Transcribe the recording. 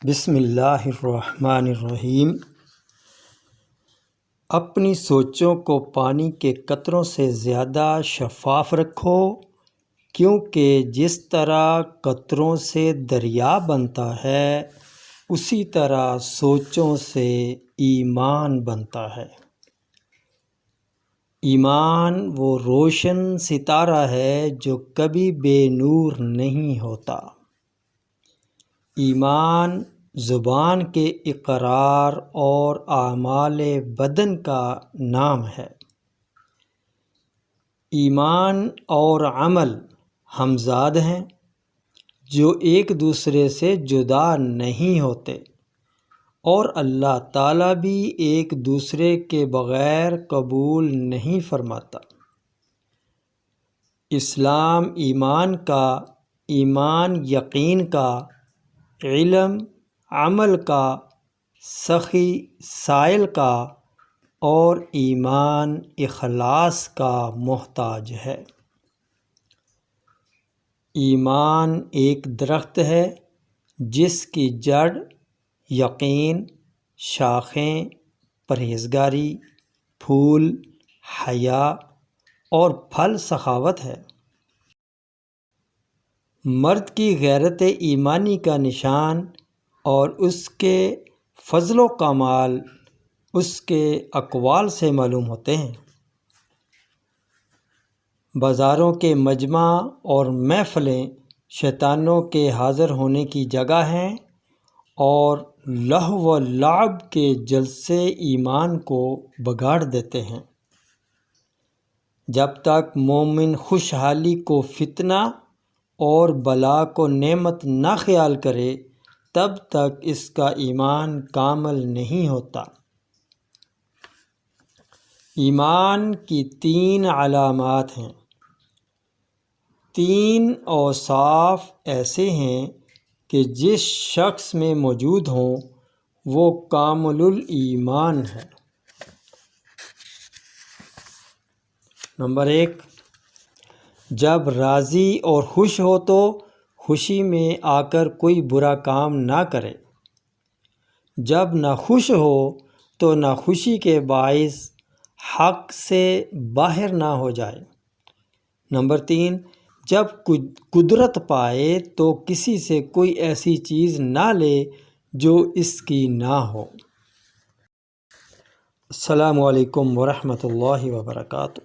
بسم اللہ الرحمن الرحیم۔ اپنی سوچوں کو پانی کے قطروں سے زیادہ شفاف رکھو، کیونکہ جس طرح قطروں سے دریا بنتا ہے اسی طرح سوچوں سے ایمان بنتا ہے۔ ایمان وہ روشن ستارہ ہے جو کبھی بے نور نہیں ہوتا۔ ایمان زبان کے اقرار اور اعمال بدن کا نام ہے۔ ایمان اور عمل ہمزاد ہیں جو ایک دوسرے سے جدا نہیں ہوتے، اور اللہ تعالیٰ بھی ایک دوسرے کے بغیر قبول نہیں فرماتا۔ اسلام ایمان کا، ایمان یقین کا، علم عمل کا، سخی سائل کا اور ایمان اخلاص کا محتاج ہے۔ ایمان ایک درخت ہے جس کی جڑ یقین، شاخیں پرہیزگاری، پھول حیا اور پھل سخاوت ہے۔ مرد کی غیرت ایمانی کا نشان اور اس کے فضل و کمال اس کے اقوال سے معلوم ہوتے ہیں۔ بازاروں کے مجمع اور محفلیں شیطانوں کے حاضر ہونے کی جگہ ہیں، اور لہو و لعب کے جلسے ایمان کو بگاڑ دیتے ہیں۔ جب تک مومن خوشحالی کو فتنہ اور بلا کو نعمت نہ خیال کرے تب تک اس کا ایمان کامل نہیں ہوتا۔ ایمان کی 3 علامات ہیں۔ 3 اوصاف ایسے ہیں کہ جس شخص میں موجود ہوں وہ کامل الایمان ہے۔ نمبر 1، جب راضی اور خوش ہو تو خوشی میں آ کر کوئی برا کام نہ کرے۔ جب نہ خوش ہو تو ناخوشی کے باعث حق سے باہر نہ ہو جائے۔ نمبر 3، جب قدرت پائے تو کسی سے کوئی ایسی چیز نہ لے جو اس کی نہ ہو۔ السلام علیکم ورحمۃ اللہ وبرکاتہ۔